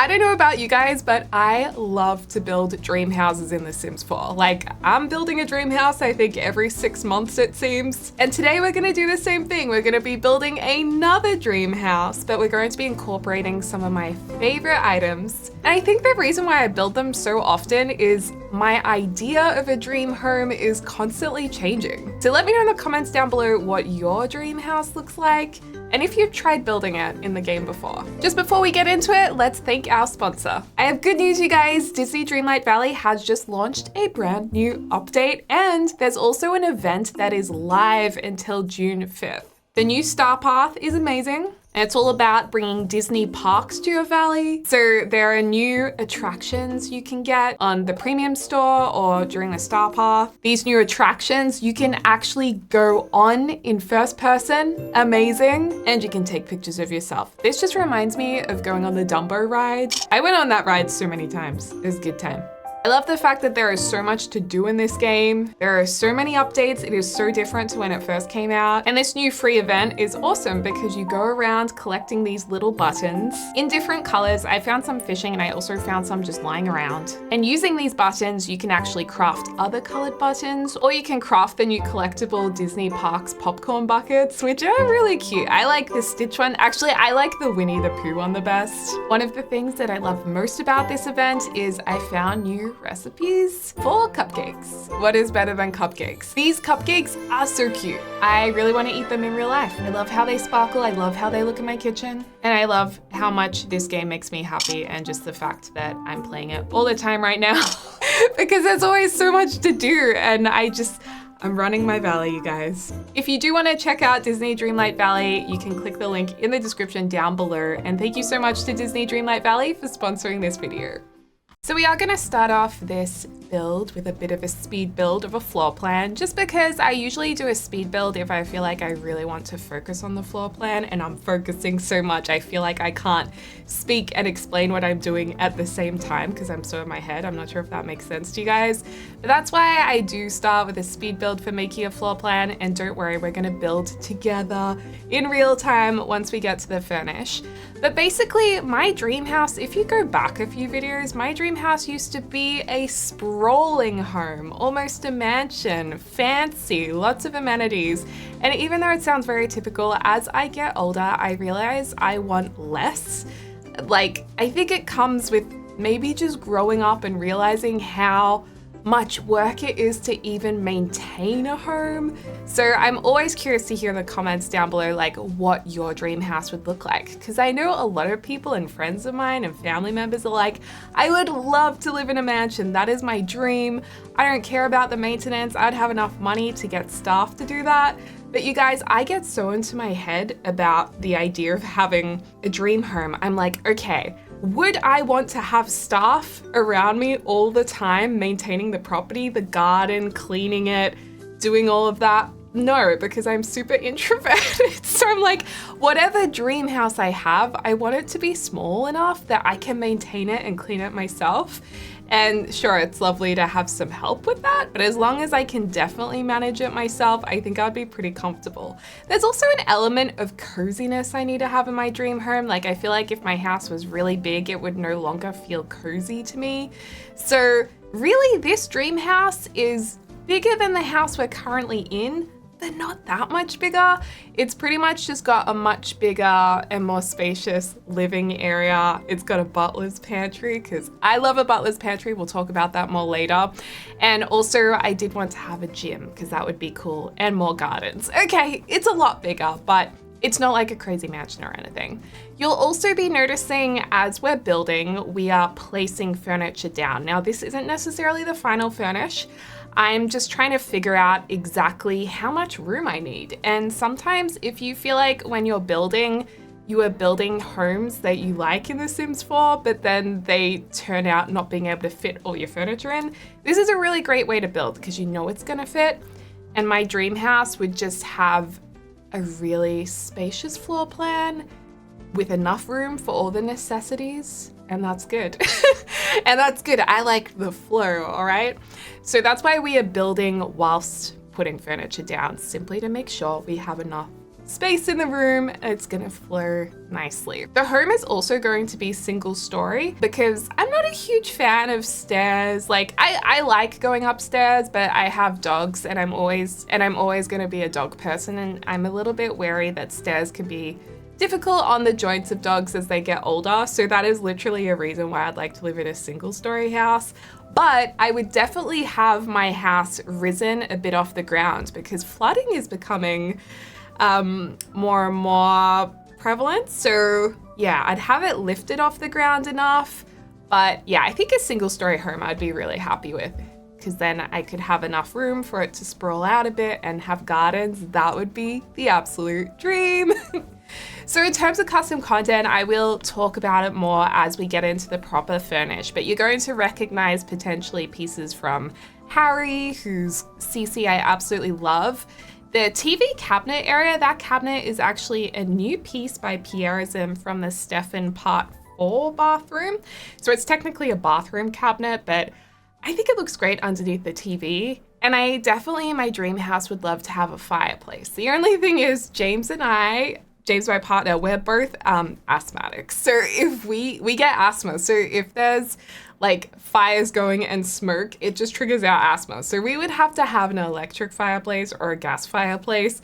I don't know about you guys, but I love to build dream houses in The Sims 4. Like, I'm building a dream house, I think every 6 months it seems. And today we're gonna do the same thing. We're gonna be building another dream house, but we're going to be incorporating some of my favorite items. And I think the reason why I build them so often is my idea of a dream home is constantly changing. So let me know in the comments down below what your dream house looks like, and if you've tried building it in the game before. Just before we get into it, let's thank our sponsor. I have good news, you guys. Disney Dreamlight Valley has just launched a brand new update, and there's also an event that is live until June 5th. The new Star Path is amazing. And it's all about bringing Disney parks to your valley. So there are new attractions you can get on the premium store or during the Star Path. These new attractions you can actually go on in first person, amazing, and you can take pictures of yourself. This just reminds me of going on the Dumbo ride. I went on that ride so many times. It was a good time. I love the fact that there is so much to do in this game. There are so many updates. It is so different to when it first came out. And this new free event is awesome because you go around collecting these little buttons in different colors. I found some fishing and I also found some just lying around. And using these buttons, you can actually craft other colored buttons, or you can craft the new collectible Disney Parks popcorn buckets, which are really cute. I like the Stitch one. Actually, I like the Winnie the Pooh one the best. One of the things that I love most about this event is I found new recipes for cupcakes. What is better than cupcakes? These cupcakes are so cute. I really want to eat them in real life. I love how they sparkle. I love how they look in my kitchen. And I love how much this game makes me happy, and just the fact that I'm playing it all the time right now because there's always so much to do, and I'm running my valley, you guys. If you do want to check out Disney Dreamlight Valley, you can click the link in the description down below. And thank you so much to Disney Dreamlight Valley for sponsoring this video. So we are going to start off this build with a bit of a speed build of a floor plan, just because I usually do a speed build if I feel like I really want to focus on the floor plan, and I'm focusing so much I feel like I can't speak and explain what I'm doing at the same time because I'm so in my head. I'm not sure if that makes sense to you guys, but that's why I do start with a speed build for making a floor plan. And don't worry, we're going to build together in real time once we get to the furnish. But basically, my dream house, if you go back a few videos, my dream house used to be a sprawling home, almost a mansion, fancy, lots of amenities. And even though it sounds very typical, as I get older, I realize I want less. Like, I think it comes with maybe just growing up and realizing how much work it is to even maintain a home. So I'm always curious to hear in the comments down below like what your dream house would look like, because I know a lot of people and friends of mine and family members are like, I would love to live in a mansion. That is my dream. I don't care about the maintenance. I'd have enough money to get staff to do that. But you guys, I get so into my head about the idea of having a dream home. I'm like, okay, would I want to have staff around me all the time, maintaining the property, the garden, cleaning it, doing all of that? No, because I'm super introverted. So I'm like, whatever dream house I have, I want it to be small enough that I can maintain it and clean it myself. And sure, it's lovely to have some help with that, but as long as I can definitely manage it myself, I think I'd be pretty comfortable. There's also an element of coziness I need to have in my dream home. Like, I feel like if my house was really big, it would no longer feel cozy to me. So really, this dream house is bigger than the house we're currently in, but not that much bigger. It's pretty much just got a much bigger and more spacious living area. It's got a butler's pantry, because I love a butler's pantry. We'll talk about that more later. And also I did want to have a gym because that would be cool, and more gardens. Okay, it's a lot bigger, but it's not like a crazy mansion or anything. You'll also be noticing as we're building, we are placing furniture down. Now, this isn't necessarily the final furnish. I'm just trying to figure out exactly how much room I need. And sometimes if you feel like when you're building, you are building homes that you like in The Sims 4, but then they turn out not being able to fit all your furniture in, this is a really great way to build because you know it's gonna fit. And my dream house would just have a really spacious floor plan with enough room for all the necessities. And that's good. And that's good. I like the flow, all right? So that's why we are building whilst putting furniture down, simply to make sure we have enough space in the room, and it's gonna flow nicely. The home is also going to be single story because I'm not a huge fan of stairs. Like I like going upstairs, but I have dogs and I'm always gonna be a dog person, and I'm a little bit wary that stairs can be difficult on the joints of dogs as they get older. So that is literally a reason why I'd like to live in a single story house. But I would definitely have my house risen a bit off the ground because flooding is becoming more and more prevalent. So yeah, I'd have it lifted off the ground enough. But yeah, I think a single story home I'd be really happy with, because then I could have enough room for it to sprawl out a bit and have gardens. That would be the absolute dream. So in terms of custom content, I will talk about it more as we get into the proper furnish, but you're going to recognize potentially pieces from Harry, whose CC I absolutely love. The TV cabinet area, that cabinet is actually a new piece by Pierism from the Stefan Part 4 bathroom. So it's technically a bathroom cabinet, but I think it looks great underneath the TV. And I definitely in my dream house would love to have a fireplace. The only thing is James, my partner, we're both asthmatics. So if we get asthma, so if there's like fires going and smoke, it just triggers our asthma. So we would have to have an electric fireplace or a gas fireplace.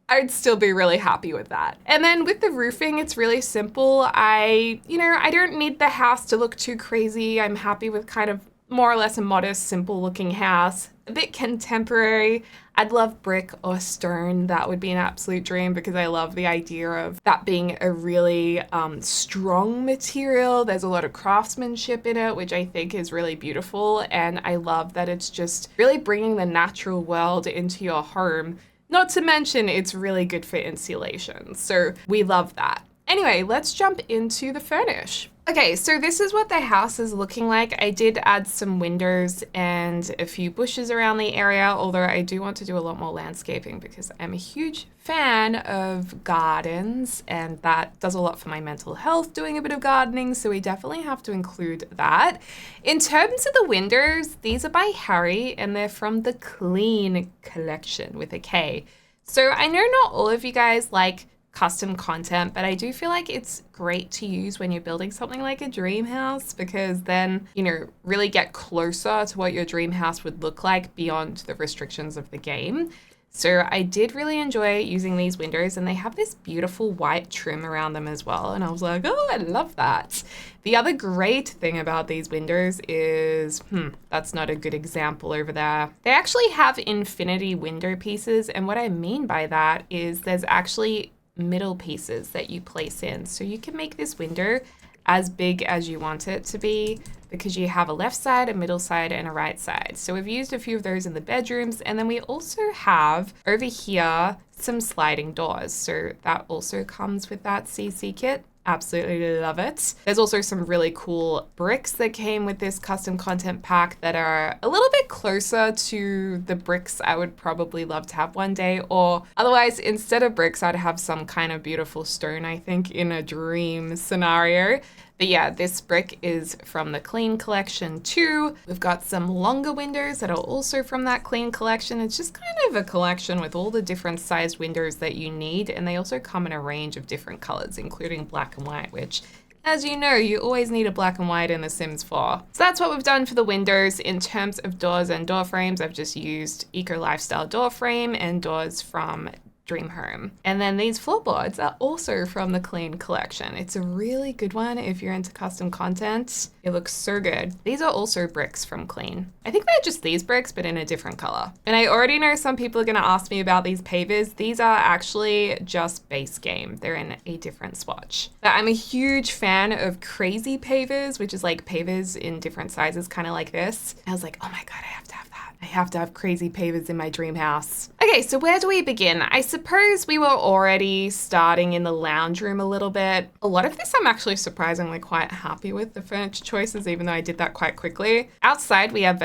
I'd still be really happy with that. And then with the roofing, it's really simple. I don't need the house to look too crazy. I'm happy with kind of more or less a modest, simple looking house. A bit contemporary. I'd love brick or stone. That would be an absolute dream because I love the idea of that being a really strong material. There's a lot of craftsmanship in it, which I think is really beautiful. And I love that it's just really bringing the natural world into your home. Not to mention it's really good for insulation. So we love that. Anyway, let's jump into the furnish. Okay, so this is what the house is looking like. I did add some windows and a few bushes around the area, although I do want to do a lot more landscaping because I'm a huge fan of gardens and that does a lot for my mental health, doing a bit of gardening, so we definitely have to include that. In terms of the windows, these are by Harry and they're from the Clean collection with a K. So I know not all of you guys like custom content, but I do feel like it's great to use when you're building something like a dream house because then, really get closer to what your dream house would look like beyond the restrictions of the game. So I did really enjoy using these windows and they have this beautiful white trim around them as well. And I was like, oh, I love that. The other great thing about these windows is, that's not a good example over there. They actually have infinity window pieces. And what I mean by that is there's actually middle pieces that you place in. So you can make this window as big as you want it to be because you have a left side, a middle side, and a right side. So we've used a few of those in the bedrooms. And then we also have over here some sliding doors. So that also comes with that CC kit. Absolutely love it. There's also some really cool bricks that came with this custom content pack that are a little bit closer to the bricks I would probably love to have one day, or otherwise instead of bricks I'd have some kind of beautiful stone, I think, in a dream scenario. But yeah, this brick is from the Clean collection too. We've got some longer windows that are also from that Clean collection. It's just kind of a collection with all the different sized windows that you need. And they also come in a range of different colors, including black and white, which, as you know, you always need a black and white in The Sims 4. So that's what we've done for the windows. In terms of doors and door frames, I've just used Eco Lifestyle door frame and doors from Dream Home. And then these floorboards are also from the Clean collection. It's a really good one if you're into custom content. It looks so good. These are also bricks from Clean. I think they're just these bricks, but in a different color. And I already know some people are gonna ask me about these pavers. These are actually just base game. They're in a different swatch. But I'm a huge fan of crazy pavers, which is like pavers in different sizes, kind of like this. I was like, oh my God, I have to have that. I have to have crazy pavers in my dream house. Okay, so where do we begin? I suppose we were already starting in the lounge room a little bit. A lot of this I'm actually surprisingly quite happy with the furniture choices, even though I did that quite quickly. Outside we have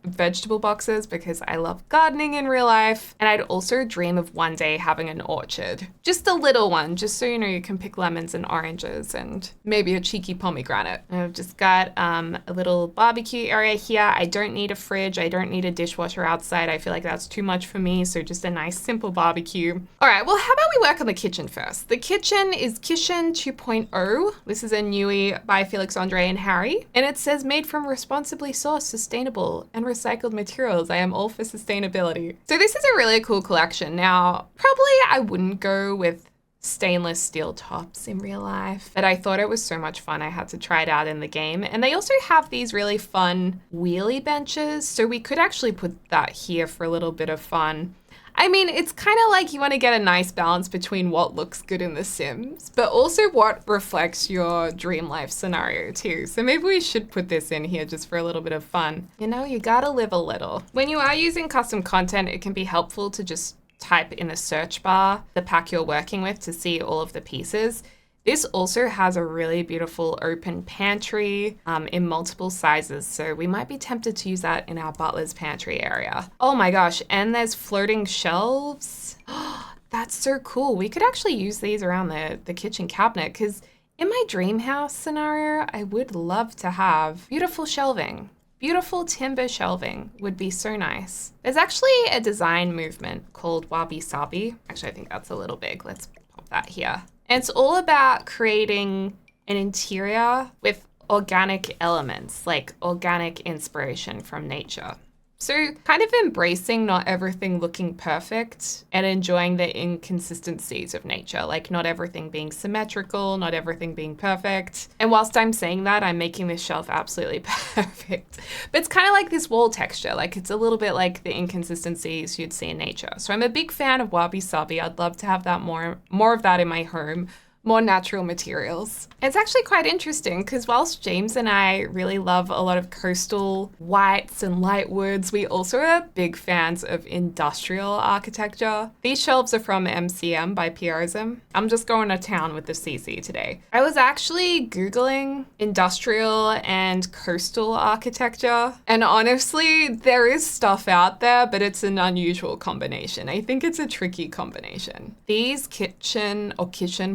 vegetable boxes because I love gardening in real life. And I'd also dream of one day having an orchard. Just a little one, just so you know you can pick lemons and oranges and maybe a cheeky pomegranate. I've just got a little barbecue area here. I don't need a fridge. I don't need a dishwasher outside. I feel like that's too much for me. So just a nice simple barbecue. All right, well, how about we work on the kitchen first? The kitchen is Kitchen 2.0. This is a newie by Felix, Andre, and Harry. And it says made from responsibly sourced, sustainable, and recycled materials. I am all for sustainability. So this is a really cool collection. Now, probably I wouldn't go with stainless steel tops in real life, but I thought it was so much fun I had to try it out in the game. And they also have these really fun wheelie benches, so we could actually put that here for a little bit of fun. I mean, it's kind of like you want to get a nice balance between what looks good in The Sims, but also what reflects your dream life scenario too. So maybe we should put this in here just for a little bit of fun. You know, you gotta live a little. When you are using custom content, it can be helpful to just type in the search bar the pack you're working with to see all of the pieces. This also has a really beautiful open pantry in multiple sizes, so we might be tempted to use that in our Butler's pantry area. Oh my gosh, and there's floating shelves. That's so cool. We could actually use these around the kitchen cabinet, because in my dream house scenario, I would love to have beautiful shelving. Beautiful timber shelving would be so nice. There's actually a design movement called Wabi Sabi. Actually, I think that's a little big. Let's pop that here. And it's all about creating an interior with organic elements, like organic inspiration from nature. So kind of embracing not everything looking perfect and enjoying the inconsistencies of nature, like not everything being symmetrical, not everything being perfect. And whilst I'm saying that, I'm making this shelf absolutely perfect. But it's kind of like this wall texture, like it's a little bit like the inconsistencies you'd see in nature. So I'm a big fan of Wabi Sabi. I'd love to have that more of that in my home. More natural materials. It's actually quite interesting because whilst James and I really love a lot of coastal whites and light woods, we also are big fans of industrial architecture. These shelves are from MCM by Pierism. I'm just going to town with the CC today. I was actually Googling industrial and coastal architecture, and honestly, there is stuff out there, but it's an unusual combination. I think it's a tricky combination. These kitchen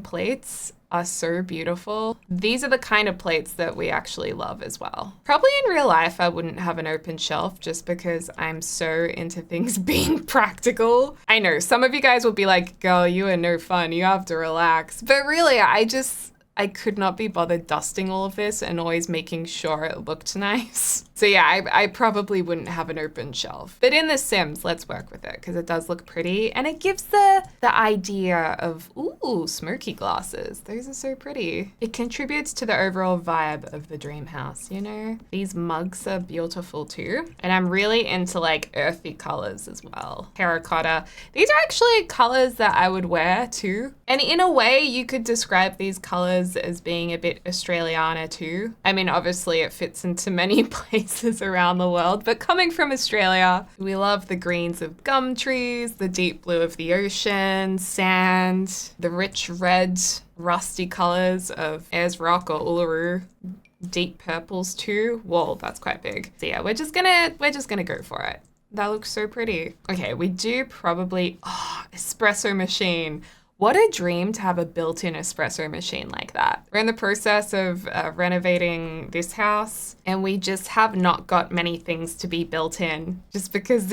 plates are so beautiful. These are the kind of plates that we actually love as well. Probably in real life, I wouldn't have an open shelf just because I'm so into things being practical. I know some of you guys will be like, girl, you are no fun. You have to relax. But really, I could not be bothered dusting all of this and always making sure it looked nice. So yeah, I probably wouldn't have an open shelf. But in The Sims, let's work with it because it does look pretty and it gives the idea of, ooh, smoky glasses. Those are so pretty. It contributes to the overall vibe of the dream house, you know? These mugs are beautiful too. And I'm really into like earthy colors as well. Terracotta. These are actually colors that I would wear too. And in a way, you could describe these colors as being a bit Australiana too. I mean, obviously it fits into many places around the world, but coming from Australia, we love the greens of gum trees, the deep blue of the ocean, sand, the rich red, rusty colors of Ayers Rock or Uluru, deep purples too. Whoa, that's quite big. So yeah, we're just gonna go for it. That looks so pretty. Okay, we do probably, espresso machine. What a dream to have a built-in espresso machine like that. We're in the process of renovating this house and we just have not got many things to be built in just because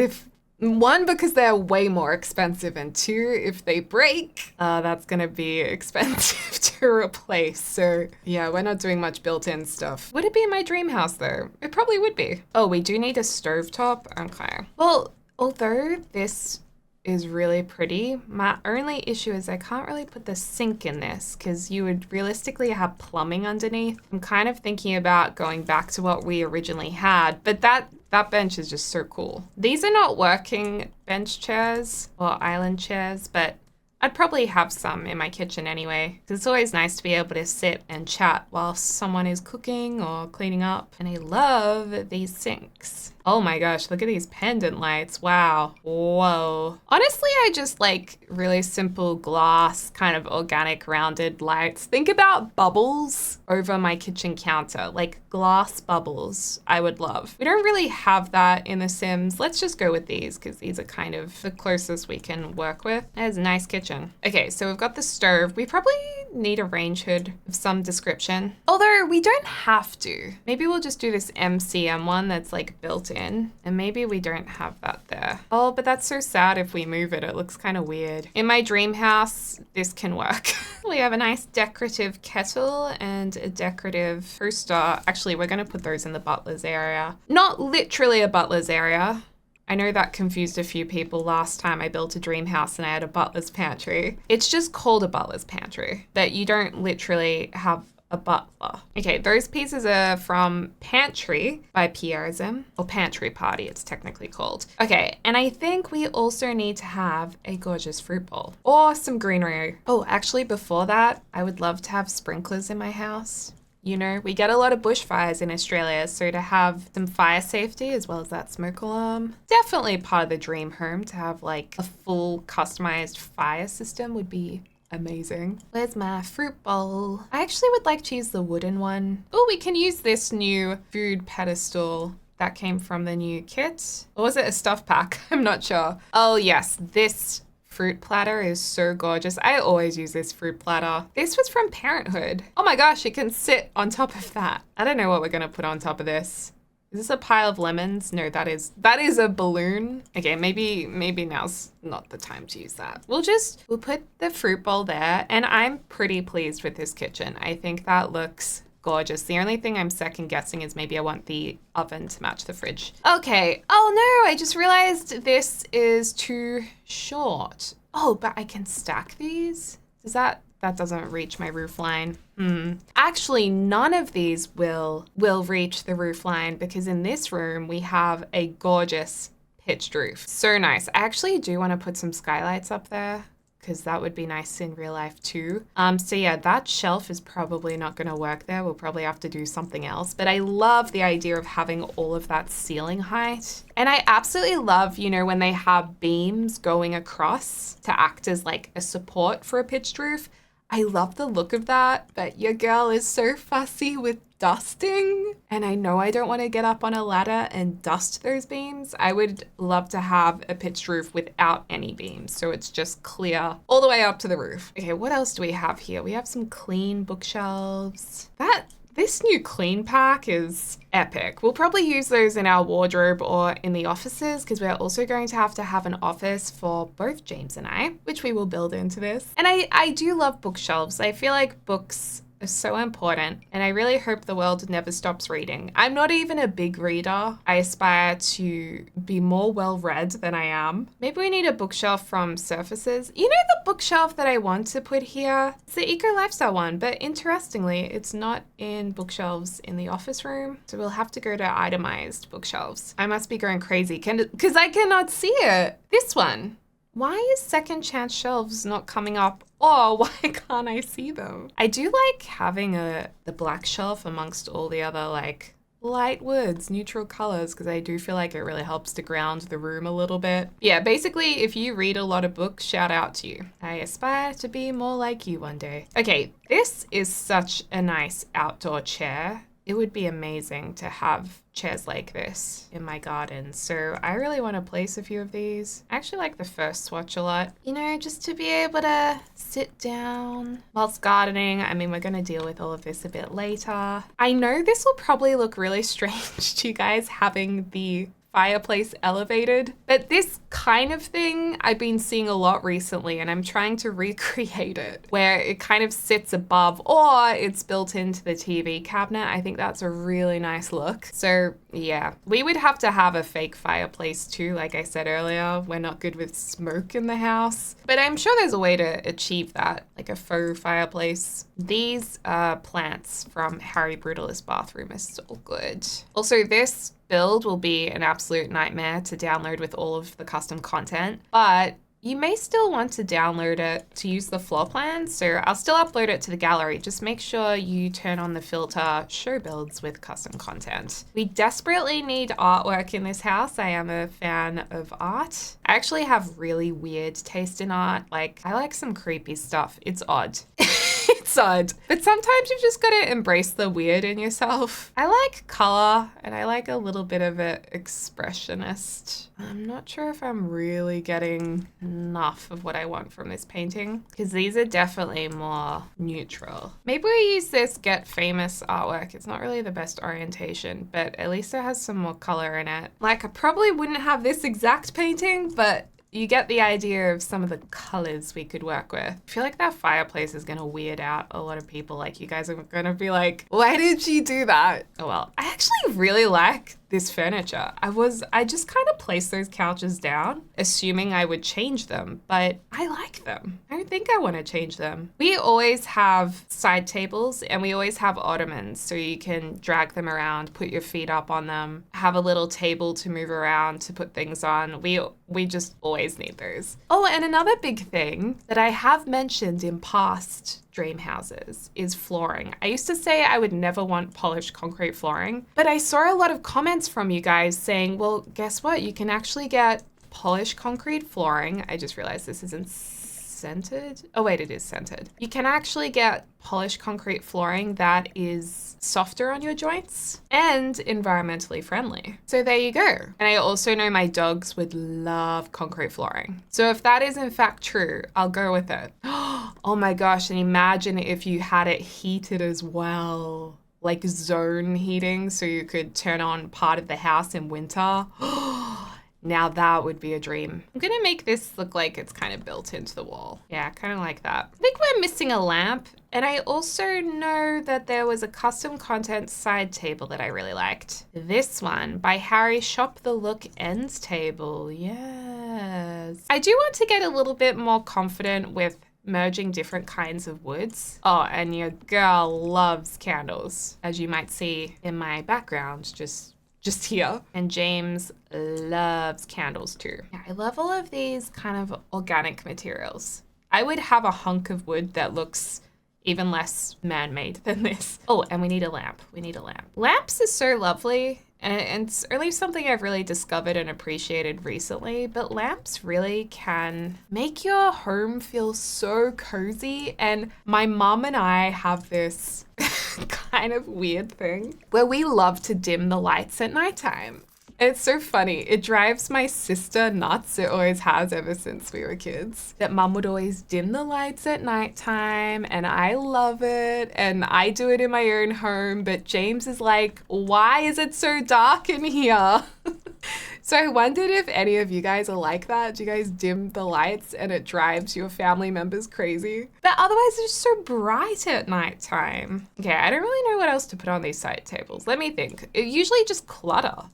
because they're way more expensive, and two, if they break, that's gonna be expensive to replace. So yeah, we're not doing much built-in stuff. Would it be in my dream house though? It probably would be. Oh, we do need a stovetop? Okay. Well, although this is really pretty, my only issue is I can't really put the sink in this because you would realistically have plumbing underneath. I'm kind of thinking about going back to what we originally had, but that bench is just so cool. These are not working bench chairs or island chairs, but I'd probably have some in my kitchen anyway. It's always nice to be able to sit and chat while someone is cooking or cleaning up. And I love these sinks. Oh my gosh, look at these pendant lights. Wow. Whoa. Honestly, I just like really simple glass, kind of organic rounded lights. Think about bubbles over my kitchen counter, like glass bubbles I would love. We don't really have that in The Sims. Let's just go with these because these are kind of the closest we can work with. There's a nice kitchen. Okay, so we've got the stove. We probably need a range hood of some description. Although we don't have to. Maybe we'll just do this MCM one that's like built in, and maybe we don't have that there. Oh, but that's so sad if we move it. It looks kind of weird. In my dream house, this can work. We have a nice decorative kettle and a decorative toaster. Actually, we're gonna put those in the butler's area. Not literally a butler's area. I know that confused a few people last time I built a dream house and I had a butler's pantry. It's just called a butler's pantry, but you don't literally have a butler. Okay, those pieces are from Pantry by Pierism, or Pantry Party it's technically called. Okay, and I think we also need to have a gorgeous fruit bowl or some greenery. Oh, actually before that, I would love to have sprinklers in my house. You know, we get a lot of bushfires in Australia, so to have some fire safety as well as that smoke alarm, definitely part of the dream home to have like a full customized fire system would be amazing. Where's my fruit bowl? I actually would like to use the wooden one. Oh, we can use this new food pedestal that came from the new kit. Or was it a stuff pack? I'm not sure. Oh yes, this fruit platter is so gorgeous. I always use this fruit platter. This was from Parenthood. Oh my gosh, it can sit on top of that. I don't know what we're gonna put on top of this. Is this a pile of lemons? No, that is a balloon. Okay, maybe now's not the time to use that. We'll put the fruit bowl there, and I'm pretty pleased with this kitchen. I think that looks gorgeous. The only thing I'm second guessing is maybe I want the oven to match the fridge. Okay. Oh no, I just realized this is too short. Oh, but I can stack these? That doesn't reach my roof line. Actually, none of these will reach the roof line because in this room we have a gorgeous pitched roof. So nice. I actually do want to put some skylights up there because that would be nice in real life too. So yeah, that shelf is probably not gonna work there. We'll probably have to do something else, but I love the idea of having all of that ceiling height. And I absolutely love, you know, when they have beams going across to act as like a support for a pitched roof. I love the look of that, but your girl is so fussy with dusting. And I know I don't want to get up on a ladder and dust those beams. I would love to have a pitched roof without any beams, so it's just clear all the way up to the roof. Okay, what else do we have here? We have some clean bookshelves. This new clean pack is epic. We'll probably use those in our wardrobe or in the offices because we're also going to have an office for both James and I, which we will build into this. And I do love bookshelves. I feel like books are so important, and I really hope the world never stops reading. I'm not even a big reader. I aspire to be more well-read than I am. Maybe we need a bookshelf from Surfaces. You know the bookshelf that I want to put here? It's the Eco Lifestyle one, but interestingly, it's not in bookshelves in the office room, so we'll have to go to itemized bookshelves. I must be going crazy because I cannot see it. This one. Why is second chance shelves not coming up? Or why can't I see them? I do like having the black shelf amongst all the other like light woods, neutral colors, because I do feel like it really helps to ground the room a little bit. Yeah, basically, if you read a lot of books, shout out to you. I aspire to be more like you one day. Okay, this is such a nice outdoor chair. It would be amazing to have chairs like this in my garden. So I really want to place a few of these. I actually like the first swatch a lot. You know, just to be able to sit down whilst gardening. I mean, we're going to deal with all of this a bit later. I know this will probably look really strange to you guys having the fireplace elevated, but this kind of thing I've been seeing a lot recently, and I'm trying to recreate it where it kind of sits above or it's built into the TV cabinet. I think that's a really nice look. So yeah, we would have to have a fake fireplace too. Like I said earlier, we're not good with smoke in the house, but I'm sure there's a way to achieve that, like a faux fireplace. These plants from Harry Brutalist bathroom are so good. Also, this build will be an absolute nightmare to download with all of the custom content, but You may still want to download it to use the floor plan, so I'll still upload it to the gallery. Just make sure you turn on the filter show builds with custom content. We desperately need artwork in this house. I am a fan of art. I actually have really weird taste in art. Like, I like some creepy stuff. It's odd. It's odd. But sometimes you've just got to embrace the weird in yourself. I like color and I like a little bit of it expressionist. I'm not sure if I'm really getting enough of what I want from this painting because these are definitely more neutral. Maybe we use this Get Famous artwork. It's not really the best orientation, but at least it has some more color in it. Like, I probably wouldn't have this exact painting, but you get the idea of some of the colors we could work with. I feel like that fireplace is gonna weird out a lot of people. Like, you guys are gonna be like, why did she do that? Oh well, I actually really like this furniture. I just kind of placed those couches down, assuming I would change them, but I like them. I don't think I want to change them. We always have side tables and we always have ottomans, so you can drag them around, put your feet up on them, have a little table to move around to put things on. We just always need those. Oh, and another big thing that I have mentioned in past dream houses is flooring. I used to say I would never want polished concrete flooring, but I saw a lot of comments from you guys saying, well, guess what? You can actually get polished concrete flooring. I just realized this isn't scented. Oh wait, it is scented. You can actually get polished concrete flooring that is softer on your joints and environmentally friendly. So there you go. And I also know my dogs would love concrete flooring. So if that is in fact true, I'll go with it. Oh my gosh, and imagine if you had it heated as well. Like zone heating, so you could turn on part of the house in winter. Now that would be a dream. I'm gonna make this look like it's kind of built into the wall. Yeah, kind of like that. I think we're missing a lamp. And I also know that there was a custom content side table that I really liked. This one by Harry, Shop the Look Ends Table. Yes. I do want to get a little bit more confident with merging different kinds of woods. Oh, and your girl loves candles, as you might see in my background, just here. And James loves candles too. Yeah, I love all of these kind of organic materials. I would have a hunk of wood that looks even less man-made than this. Oh, and we need a lamp. We need a lamp. Lamps is so lovely. And it's really something I've really discovered and appreciated recently, but lamps really can make your home feel so cozy. And my mom and I have this kind of weird thing where we love to dim the lights at nighttime. It's so funny. It drives my sister nuts. It always has ever since we were kids. That mum would always dim the lights at nighttime, and I love it. And I do it in my own home, but James is like, why is it so dark in here? So I wondered if any of you guys are like that. Do you guys dim the lights and it drives your family members crazy? But otherwise it's just so bright at nighttime. Okay, I don't really know what else to put on these side tables. Let me think. It usually just clutter.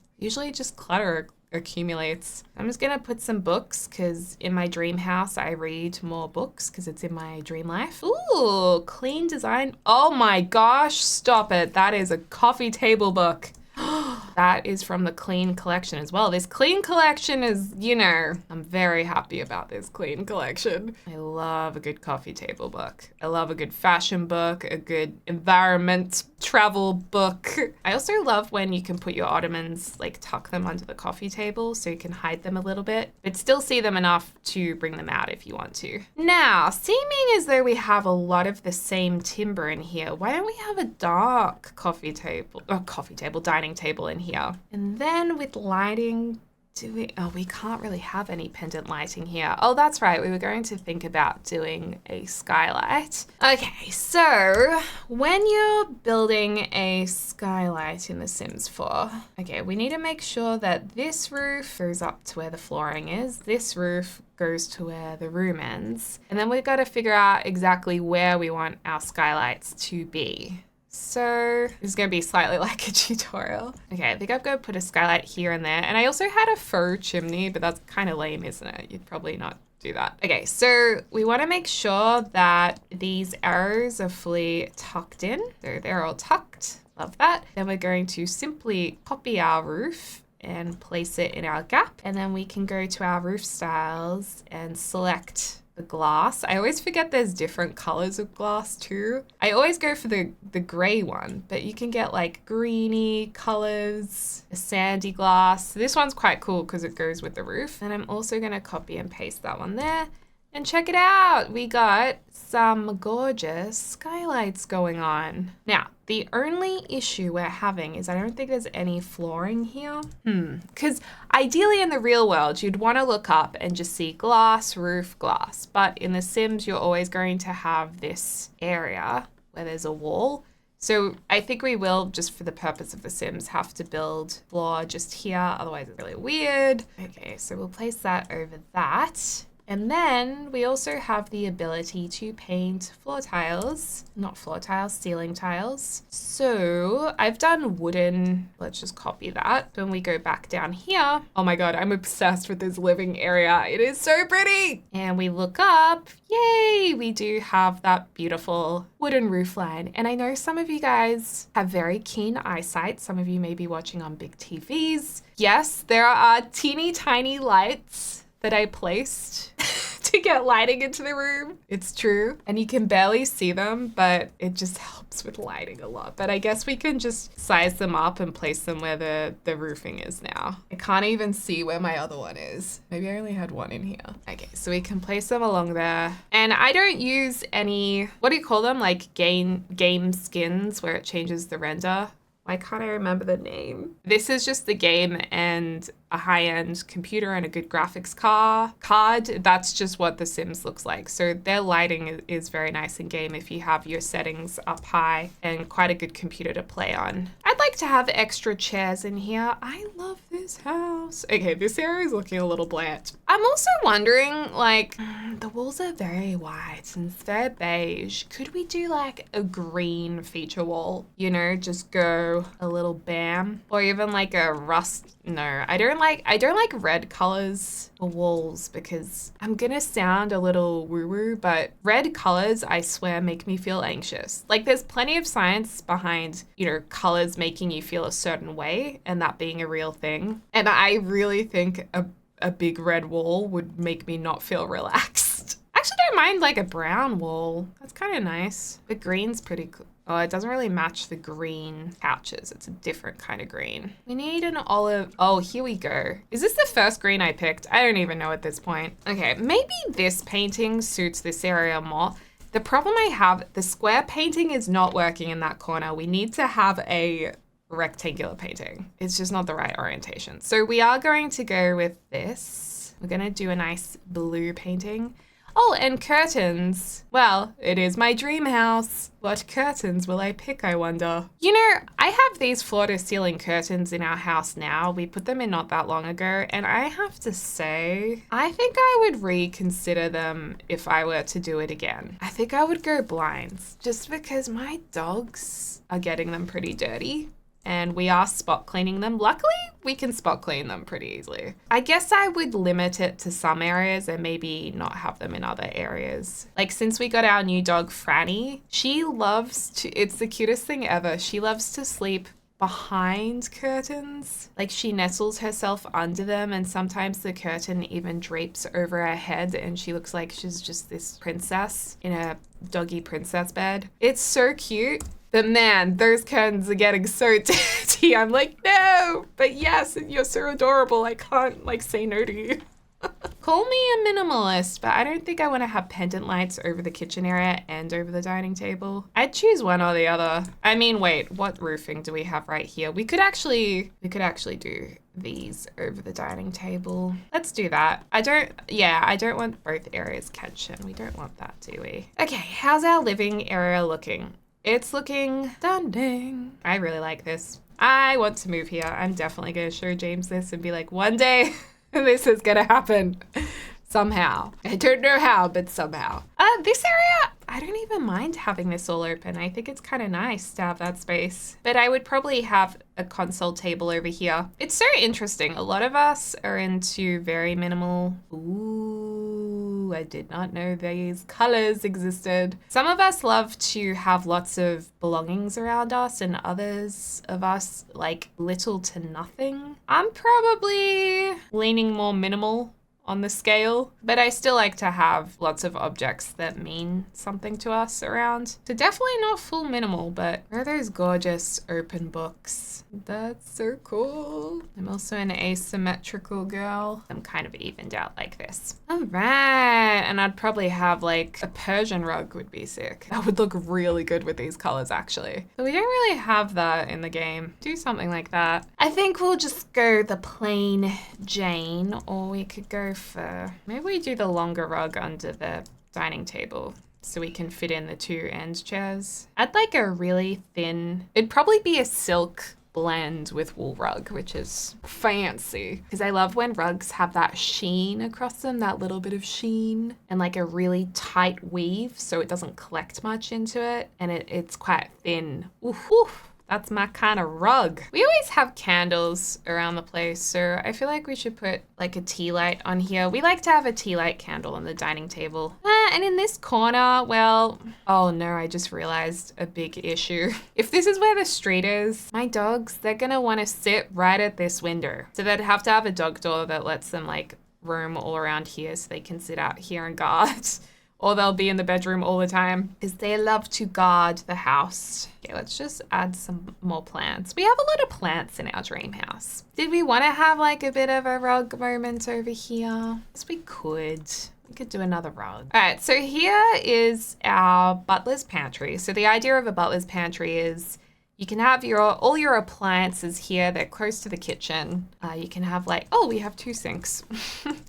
Accumulates. I'm just gonna put some books because in my dream house I read more books because it's in my dream life. Ooh, clean design. Oh my gosh, stop it. That is a coffee table book. That is from the Clean collection as well. This Clean collection is, you know, I'm very happy about this Clean collection. I love a good coffee table book. I love a good fashion book, a good environment travel book. I also love when you can put your ottomans, like tuck them under the coffee table so you can hide them a little bit, but still see them enough to bring them out if you want to. Now, seeming as though we have a lot of the same timber in here, why don't we have a dark dining table in here? And then with lighting, we can't really have any pendant lighting here. Oh, that's right. We were going to think about doing a skylight. Okay, so when you're building a skylight in The Sims 4, okay, we need to make sure that this roof goes up to where the flooring is. This roof goes to where the room ends. And then we've got to figure out exactly where we want our skylights to be. So this is going to be slightly like a tutorial. Okay, I think I'm going to put a skylight here and there. And I also had a faux chimney, but that's kind of lame, isn't it? You'd probably not do that. Okay, so we want to make sure that these arrows are fully tucked in. So they're all tucked. Love that. Then we're going to simply copy our roof and place it in our gap. And then we can go to our roof styles and select the glass. I always forget there's different colors of glass too. I always go for the gray one, but you can get like greeny colors, a sandy glass. This one's quite cool because it goes with the roof. And I'm also gonna copy and paste that one there. And check it out, we got some gorgeous skylights going on. Now, the only issue we're having is I don't think there's any flooring here. Because ideally in the real world, you'd want to look up and just see glass, roof, glass. But in The Sims, you're always going to have this area where there's a wall. So I think we will, just for the purpose of The Sims, have to build floor just here. Otherwise, it's really weird. Okay, so we'll place that over that. And then we also have the ability to paint floor tiles, not floor tiles, ceiling tiles. So I've done wooden, let's just copy that. When we go back down here, oh my God, I'm obsessed with this living area. It is so pretty. And we look up, yay, we do have that beautiful wooden roof line. And I know some of you guys have very keen eyesight. Some of you may be watching on big TVs. Yes, there are teeny tiny lights that I placed to get lighting into the room. It's true. And you can barely see them, but it just helps with lighting a lot. But I guess we can just size them up and place them where the roofing is now. I can't even see where my other one is. Maybe I only had one in here. Okay, so we can place them along there. And I don't use any, what do you call them? Like game skins where it changes the render. Why can't I remember the name? This is just the game and a high-end computer and a good graphics card. That's just what The Sims looks like. So their lighting is very nice in game if you have your settings up high and quite a good computer to play on. I'd like to have extra chairs in here. I love this house. Okay, this area is looking a little bland. I'm also wondering, like, the walls are very white and it's very beige. Could we do like a green feature wall? You know, just go a little bam, or even like a rust. No, I don't like red colors for walls because I'm gonna sound a little woo-woo, but red colors, I swear, make me feel anxious. Like there's plenty of science behind, you know, colors making you feel a certain way and that being a real thing. And I really think a big red wall would make me not feel relaxed. I actually don't mind like a brown wall. That's kind of nice. The green's pretty cool. Oh, it doesn't really match the green couches. It's a different kind of green. We need an olive. Oh, here we go. Is this the first green I picked? I don't even know at this point. Okay, maybe this painting suits this area more. The problem I have, the square painting is not working in that corner. We need to have a rectangular painting. It's just not the right orientation. So we are going to go with this. We're gonna do a nice blue painting. Oh, and curtains. Well, it is my dream house. What curtains will I pick, I wonder? You know, I have these floor-to-ceiling curtains in our house now. We put them in not that long ago, and I have to say, I think I would reconsider them if I were to do it again. I think I would go blinds, just because my dogs are getting them pretty dirty. And we are spot cleaning them. Luckily, we can spot clean them pretty easily. I guess I would limit it to some areas and maybe not have them in other areas. Like since we got our new dog, Franny, she loves to, it's the cutest thing ever. She loves to sleep behind curtains. Like she nestles herself under them and sometimes the curtain even drapes over her head and she looks like she's just this princess in a doggy princess bed. It's so cute. But man, those curtains are getting so dirty. I'm like, no, but yes, you're so adorable. I can't like say no to you. Call me a minimalist, but I don't think I want to have pendant lights over the kitchen area and over the dining table. I'd choose one or the other. I mean, wait, what roofing do we have right here? We could actually do these over the dining table. Let's do that. I don't want both areas catching. We don't want that, do we? Okay, how's our living area looking? It's looking stunning. I really like this. I want to move here. I'm definitely going to show James this and be like, one day this is going to happen somehow. I don't know how, but somehow. This area, I don't even mind having this all open. I think it's kind of nice to have that space. But I would probably have a console table over here. It's so interesting. A lot of us are into very minimal. Ooh. Ooh, I did not know these colors existed. Some of us love to have lots of belongings around us and others of us like little to nothing. I'm probably leaning more minimal on the scale, but I still like to have lots of objects that mean something to us around. So definitely not full minimal, but where are those gorgeous open books? That's so cool. I'm also an asymmetrical girl. I'm kind of evened out like this. All right, and I'd probably have like a Persian rug would be sick. That would look really good with these colors actually. But we don't really have that in the game. Do something like that. I think we'll just go the plain Jane, or we could go for, maybe we do the longer rug under the dining table so we can fit in the two end chairs. I'd like a really thin, it'd probably be a silk blend with wool rug, which is fancy because I love when rugs have that sheen across them, that little bit of sheen, and like a really tight weave so it doesn't collect much into it, and it's quite thin. Oof, oof. That's my kind of rug. We always have candles around the place, so I feel like we should put like a tea light on here. We like to have a tea light candle on the dining table. And in this corner, well, oh no, I just realized a big issue. If this is where the street is, my dogs, they're gonna wanna sit right at this window. So they'd have to have a dog door that lets them like roam all around here so they can sit out here and guard. Or they'll be in the bedroom all the time because they love to guard the house. Okay, let's just add some more plants. We have a lot of plants in our dream house. Did we want to have like a bit of a rug moment over here? Yes, we could. We could do another rug. All right, so here is our butler's pantry. So the idea of a butler's pantry is you can have all your appliances here. They're close to the kitchen. You can have like, oh, we have 2 sinks.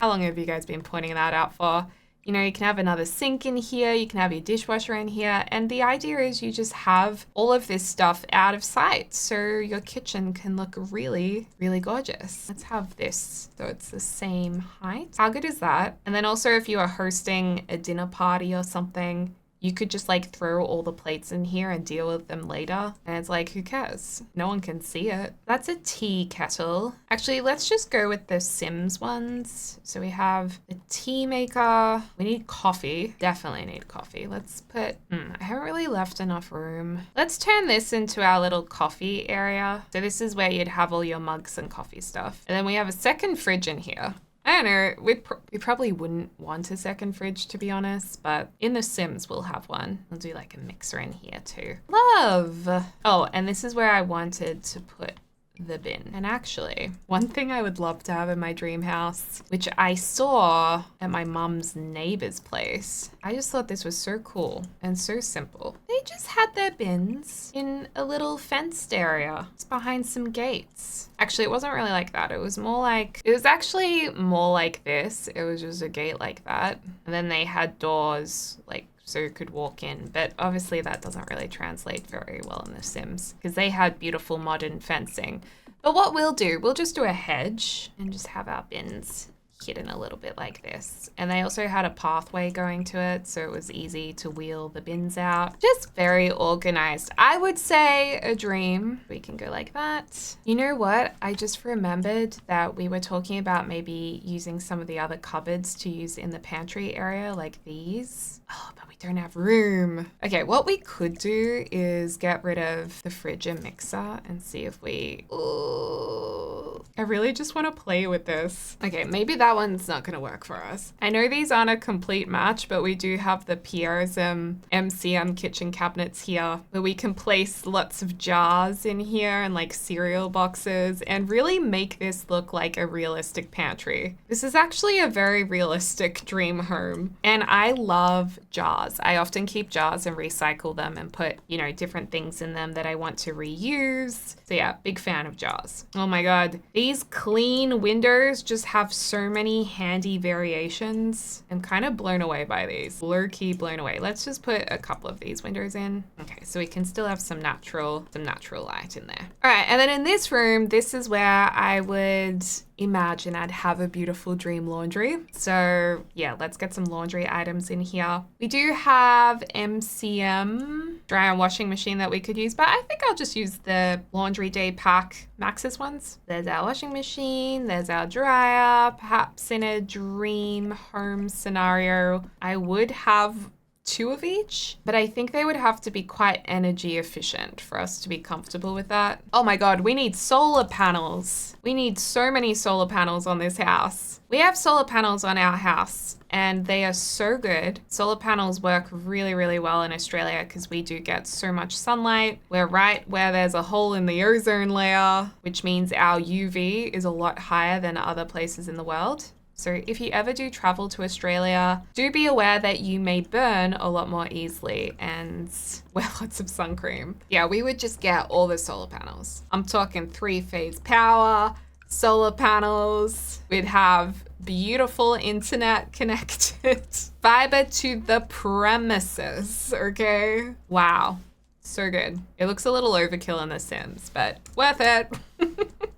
How long have you guys been pointing that out for? You know, you can have another sink in here, you can have your dishwasher in here, and the idea is you just have all of this stuff out of sight so your kitchen can look really, really gorgeous. Let's have this so it's the same height. How good is that? And then also if you are hosting a dinner party or something, you could just like throw all the plates in here and deal with them later. And it's like, who cares? No one can see it. That's a tea kettle. Actually, let's just go with the Sims ones. So we have the tea maker. We need coffee. Definitely need coffee. Let's put, I haven't really left enough room. Let's turn this into our little coffee area. So this is where you'd have all your mugs and coffee stuff. And then we have a second fridge in here. I don't know, we probably wouldn't want a second fridge to be honest, but in The Sims we'll have one. We'll do like a mixer in here too. Love! Oh, and this is where I wanted to put the bin. And actually, one thing I would love to have in my dream house, which I saw at my mom's neighbor's place, I just thought this was so cool and so simple. They just had their bins in a little fenced area. It's behind some gates. Actually, it wasn't really like that. It was actually more like this. It was just a gate like that. And then they had doors like so you could walk in, but obviously that doesn't really translate very well in The Sims because they had beautiful modern fencing. But what we'll do, we'll just do a hedge and just have our bins hidden a little bit like this. And they also had a pathway going to it, so it was easy to wheel the bins out. Just very organized. I would say a dream. We can go like that. You know what? I just remembered that we were talking about maybe using some of the other cupboards to use in the pantry area, like these. Oh, but we don't have room. Okay, what we could do is get rid of the fridge and mixer and see if we... Ooh, I really just want to play with this. Okay, maybe that one's not going to work for us. I know these aren't a complete match, but we do have the Pierism MCM kitchen cabinets here where we can place lots of jars in here and like cereal boxes and really make this look like a realistic pantry. This is actually a very realistic dream home, and I love jars. I often keep jars and recycle them and put, you know, different things in them that I want to reuse. So yeah, big fan of jars. Oh my God, these clean windows just have so many handy variations. I'm kind of blown away by these. Low-key blown away. Let's just put a couple of these windows in. Okay, so we can still have some natural light in there. All right, and then in this room, this is where I would imagine I'd have a beautiful dream laundry. So yeah, let's get some laundry items in here. We do have MCM dry and washing machine that we could use, but I think I'll just use the Laundry Day Pack Maxxis ones. There's our washing machine, there's our dryer. Perhaps in a dream home scenario, I would have 2 of each, but I think they would have to be quite energy efficient for us to be comfortable with that. Oh my God, we need solar panels. We need so many solar panels on this house. We have solar panels on our house and they are so good. Solar panels work really, really well in Australia because we do get so much sunlight. We're right where there's a hole in the ozone layer, which means our UV is a lot higher than other places in the world. So if you ever do travel to Australia, do be aware that you may burn a lot more easily and wear lots of sun cream. Yeah, we would just get all the solar panels. I'm talking 3-phase power, solar panels. We'd have beautiful internet connected, fiber to the premises, okay? Wow. So good. It looks a little overkill in The Sims, but worth it.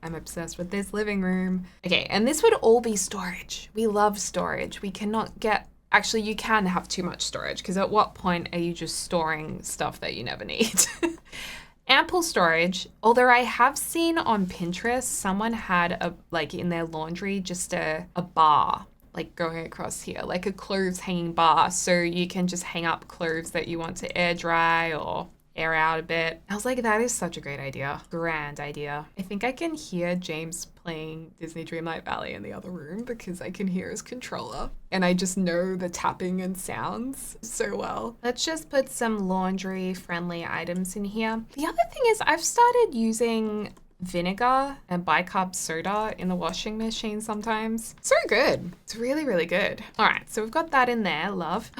I'm obsessed with this living room. Okay, and this would all be storage. We love storage. We cannot get, actually you can have too much storage because at what point are you just storing stuff that you never need? Ample storage, although I have seen on Pinterest, someone had a, like in their laundry, just a bar like going across here, like a clothes hanging bar. So you can just hang up clothes that you want to air dry or air out a bit. I was like, that is such a great idea. Grand idea. I think I can hear James playing Disney Dreamlight Valley in the other room because I can hear his controller and I just know the tapping and sounds so well. Let's just put some laundry friendly items in here. The other thing is I've started using vinegar and bicarb soda in the washing machine sometimes. So good. It's really, really good. All right, so we've got that in there, love.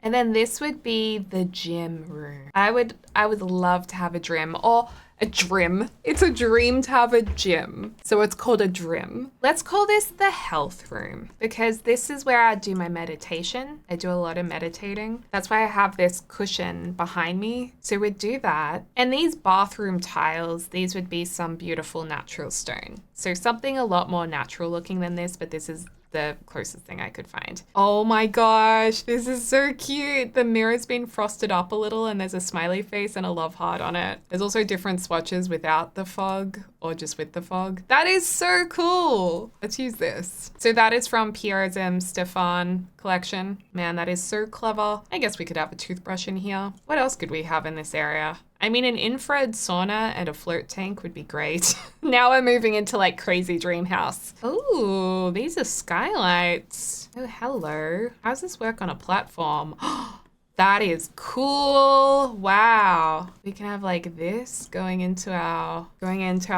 And then this would be the gym room. I would love to have a gym or a drim. It's a dream to have a gym. So it's called a drim. Let's call this the health room because this is where I do my meditation. I do a lot of meditating. That's why I have this cushion behind me. So we'd do that. And these bathroom tiles, these would be some beautiful natural stone. So something a lot more natural looking than this, but this is the closest thing I could find. Oh my gosh, this is so cute. The mirror's been frosted up a little and there's a smiley face and a love heart on it. There's also different swatches without the fog or just with the fog. That is so cool. Let's use this. So that is from Pierism Stefan collection. Man, that is so clever. I guess we could have a toothbrush in here. What else could we have in this area? I mean, an infrared sauna and a float tank would be great. Now we're moving into like crazy dream house. Oh, these are skylights. Oh, hello. How does this work on a platform? That is cool. Wow. We can have like this going into our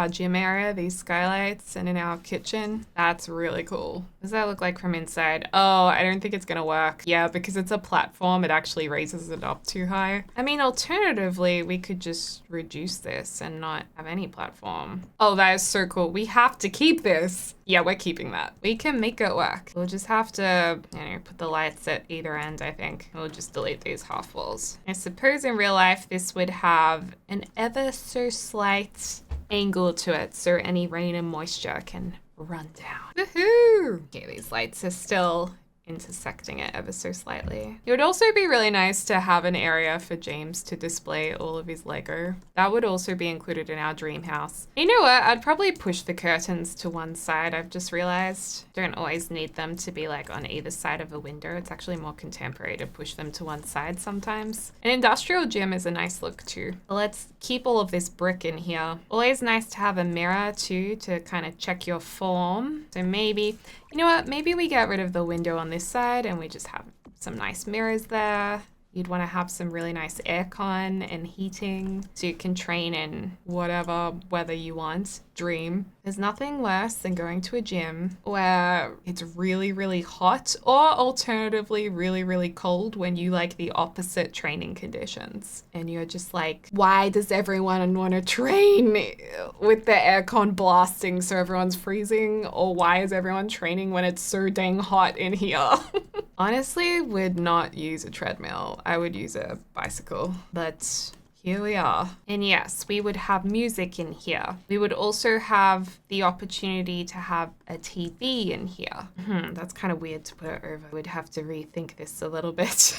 gym area, these skylights, and in our kitchen. That's really cool. What does that look like from inside? Oh, I don't think it's gonna work. Yeah, because it's a platform, it actually raises it up too high. I mean, alternatively, we could just reduce this and not have any platform. Oh, that is so cool. We have to keep this. Yeah, we're keeping that. We can make it work. We'll just have to, put the lights at either end, I think. We'll just delete these half walls. I suppose in real life, this would have an ever so slight angle to it, so any rain and moisture can run down. Woohoo! Okay, these lights are still intersecting it ever so slightly. It would also be really nice to have an area for James to display all of his Lego. That would also be included in our dream house. You know what? I'd probably push the curtains to one side. I've just realized don't always need them to be like on either side of a window. It's actually more contemporary to push them to one side sometimes. An industrial gym is a nice look too. But let's keep all of this brick in here. Always nice to have a mirror too to kind of check your form. So maybe, you know what? Maybe we get rid of the window on this side and we just have some nice mirrors there. You'd want to have some really nice aircon and heating so you can train in whatever weather you want. Dream. There's nothing worse than going to a gym where it's really, really hot or alternatively really, really cold when you like the opposite training conditions. And you're just like, why does everyone want to train with the aircon blasting so everyone's freezing? Or why is everyone training when it's so dang hot in here? Honestly, would not use a treadmill. I would use a bicycle. But Here we are. And yes, we would have music in here. We would also have the opportunity to have a TV in here. That's kind of weird to put it over. We'd have to rethink this a little bit.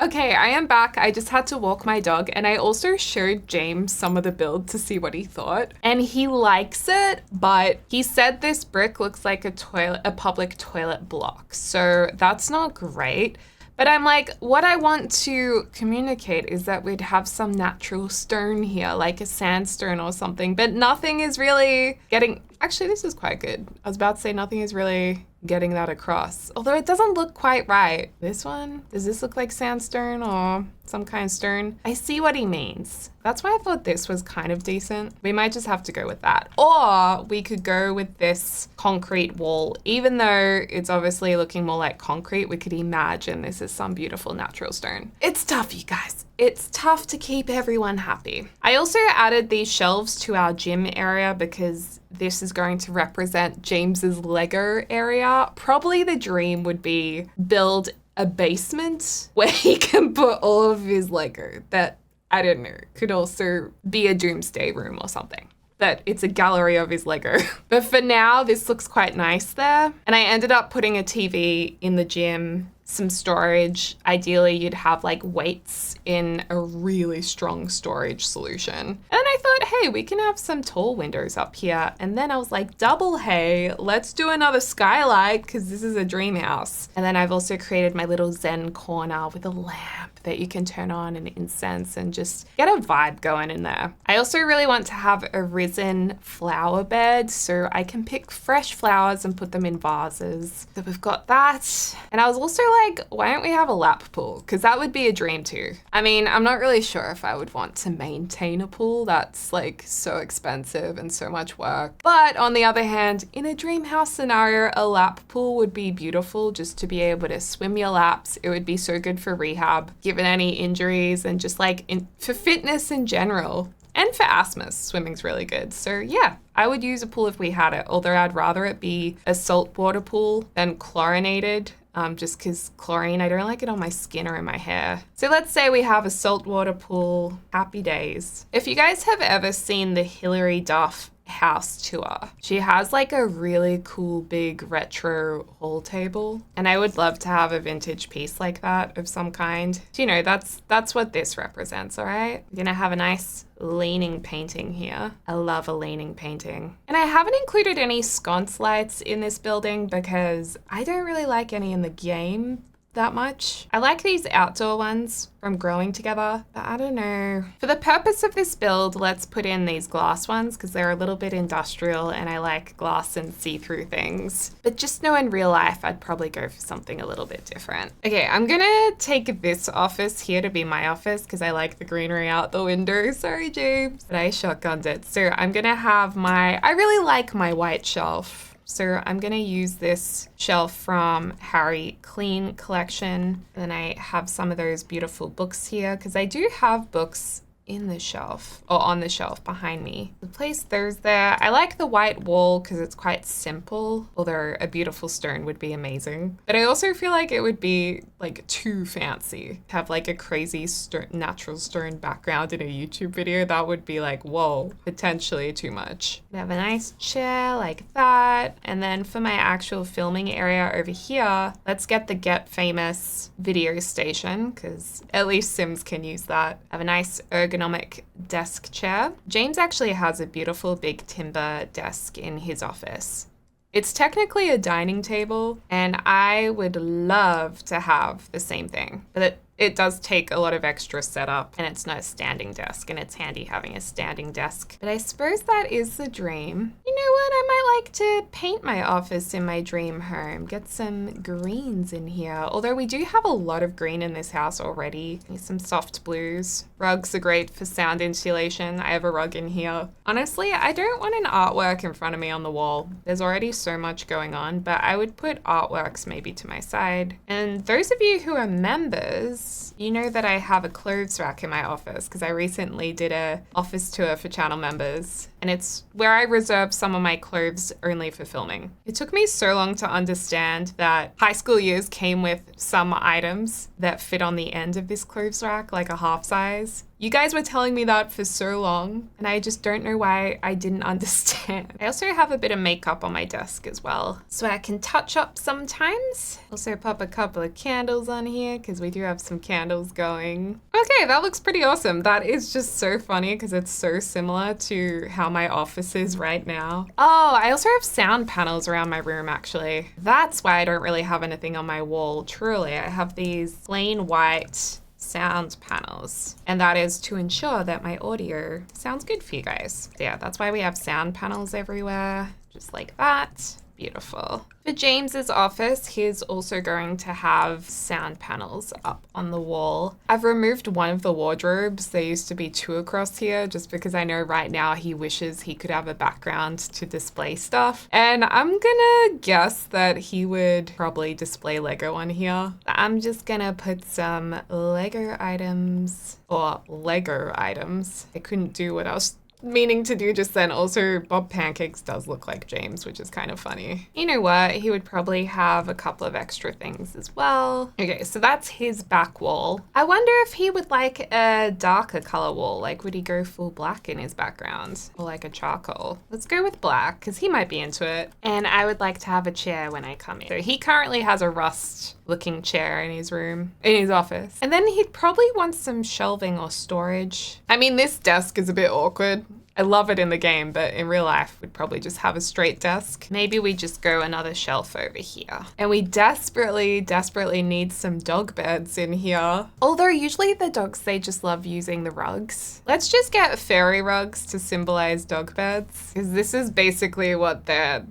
Okay, I am back. I just had to walk my dog, and I also showed James some of the build to see what he thought. And he likes it, but he said this brick looks like a public toilet block. So that's not great. But I'm like, what I want to communicate is that we'd have some natural stone here, like a sandstone or something, but nothing is really getting, actually, this is quite good. I was about to say nothing is really getting that across, although it doesn't look quite right. This one, does this look like sandstone or some kind of stone? I see what he means. That's why I thought this was kind of decent. We might just have to go with that. Or we could go with this concrete wall. Even though it's obviously looking more like concrete, we could imagine this is some beautiful natural stone. It's tough, you guys. It's tough to keep everyone happy. I also added these shelves to our gym area because this is going to represent James's Lego area. Probably the dream would be build a basement where he can put all of his Lego that, I don't know, could also be a doomsday room or something. That it's a gallery of his Lego. But for now, this looks quite nice there. And I ended up putting a TV in the gym, some storage. Ideally, you'd have like weights in a really strong storage solution. And then I thought, hey, we can have some tall windows up here. And then I was like, double hey, let's do another skylight because this is a dream house. And then I've also created my little Zen corner with a lamp that you can turn on and incense and just get a vibe going in there. I also really want to have a risen flower bed so I can pick fresh flowers and put them in vases. So we've got that. And I was also like, why don't we have a lap pool? Because that would be a dream too. I mean, I'm not really sure if I would want to maintain a pool. That's like so expensive and so much work. But on the other hand, in a dream house scenario, a lap pool would be beautiful just to be able to swim your laps. It would be so good for rehab, given any injuries and just like for fitness in general. And for asthma, swimming's really good. So yeah, I would use a pool if we had it, although I'd rather it be a saltwater pool than chlorinated. Just because chlorine, I don't like it on my skin or in my hair. So let's say we have a saltwater pool, happy days. If you guys have ever seen the Hilary Duff house tour, she has like a really cool big retro hall table, and I would love to have a vintage piece like that of some kind. So, you know, that's what this represents. All right, we're gonna have a nice leaning painting here. I love a leaning painting. And I haven't included any sconce lights in this building because I don't really like any in the game that much. I like these outdoor ones from Growing Together, but I don't know. For the purpose of this build, let's put in these glass ones because they're a little bit industrial and I like glass and see-through things. But just know in real life, I'd probably go for something a little bit different. Okay, I'm gonna take this office here to be my office because I like the greenery out the window. Sorry, James, but I shotgunned it. So I'm gonna have I really like my white shelf. So I'm gonna use this shelf from Harry Clean collection. And then I have some of those beautiful books here because I do have books in the shelf or on the shelf behind me. The place those there. I like the white wall because it's quite simple, although a beautiful stone would be amazing. But I also feel like it would be like too fancy to have like a crazy natural stone background in a YouTube video. That would be like, whoa, potentially too much. We have a nice chair like that. And then for my actual filming area over here, let's get the Get Famous video station because at least Sims can use that. I have a nice ergonomic desk chair. James actually has a beautiful big timber desk in his office. It's technically a dining table, and I would love to have the same thing, but it does take a lot of extra setup, and it's not a standing desk, and it's handy having a standing desk. But I suppose that is the dream. You know what? I might like to paint my office in my dream home, get some greens in here. Although we do have a lot of green in this house already. Some soft blues. Rugs are great for sound insulation. I have a rug in here. Honestly, I don't want an artwork in front of me on the wall. There's already so much going on, but I would put artworks maybe to my side. And those of you who are members, you know that I have a clothes rack in my office because I recently did a office tour for channel members, and it's where I reserve some of my clothes only for filming. It took me so long to understand that high school years came with some items that fit on the end of this clothes rack, like a half size. You guys were telling me that for so long, and I just don't know why I didn't understand. I also have a bit of makeup on my desk as well, so I can touch up sometimes. Also pop a couple of candles on here, because we do have some candles going. Okay, that looks pretty awesome. That is just so funny, because it's so similar to how my office is right now. Oh, I also have sound panels around my room, actually. That's why I don't really have anything on my wall. Truly, I have these plain white sound panels, and that is to ensure that my audio sounds good for you guys. So yeah, that's why we have sound panels everywhere, just like that. Beautiful. For James's office, he's also going to have sound panels up on the wall. I've removed one of the wardrobes. There used to be two across here, just because I know right now he wishes he could have a background to display stuff. And I'm gonna guess that he would probably display Lego on here. I'm just gonna put some Lego items, or Lego items. I couldn't do what I was meaning to do just then. Also, Bob Pancakes does look like James, which is kind of funny. You know what? He would probably have a couple of extra things as well. Okay, so that's his back wall. I wonder if he would like a darker color wall. Like, would he go full black in his background? Or like a charcoal? Let's go with black, because he might be into it. And I would like to have a chair when I come in. So he currently has a rust looking chair in his room, in his office. And then he'd probably want some shelving or storage. I mean, this desk is a bit awkward. I love it in the game, but in real life, we'd probably just have a straight desk. Maybe we just go another shelf over here. And we desperately, desperately need some dog beds in here. Although usually the dogs, they just love using the rugs. Let's just get fairy rugs to symbolize dog beds, because this is basically what their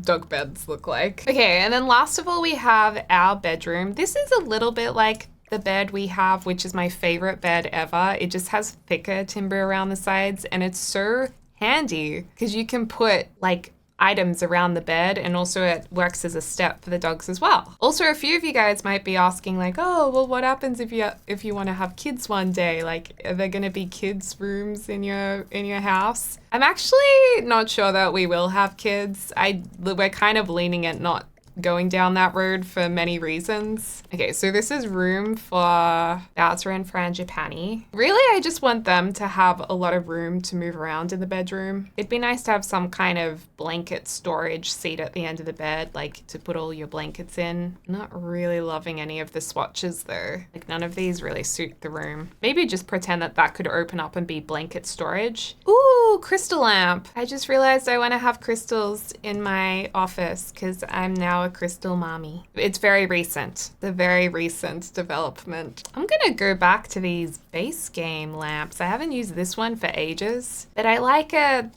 dog beds look like. Okay, and then last of all, we have our bedroom. This is a little bit like the bed we have, which is my favorite bed ever. It just has thicker timber around the sides, and it's so handy because you can put like items around the bed, and also it works as a step for the dogs as well. Also, a few of you guys might be asking like, oh, well, what happens if you want to have kids one day? Like, are there going to be kids rooms in your house? I'm actually not sure that we will have kids. We're kind of leaning at not going down that road for many reasons. Okay, so this is room for Bowser and Frangipani. Really, I just want them to have a lot of room to move around in the bedroom. It'd be nice to have some kind of blanket storage seat at the end of the bed, like to put all your blankets in. Not really loving any of the swatches though. Like, none of these really suit the room. Maybe just pretend that could open up and be blanket storage. Ooh, crystal lamp. I just realized I want to have crystals in my office because I'm now a crystal mommy. It's very recent, the very recent development. I'm gonna go back to these base game lamps. I haven't used this one for ages, but I like a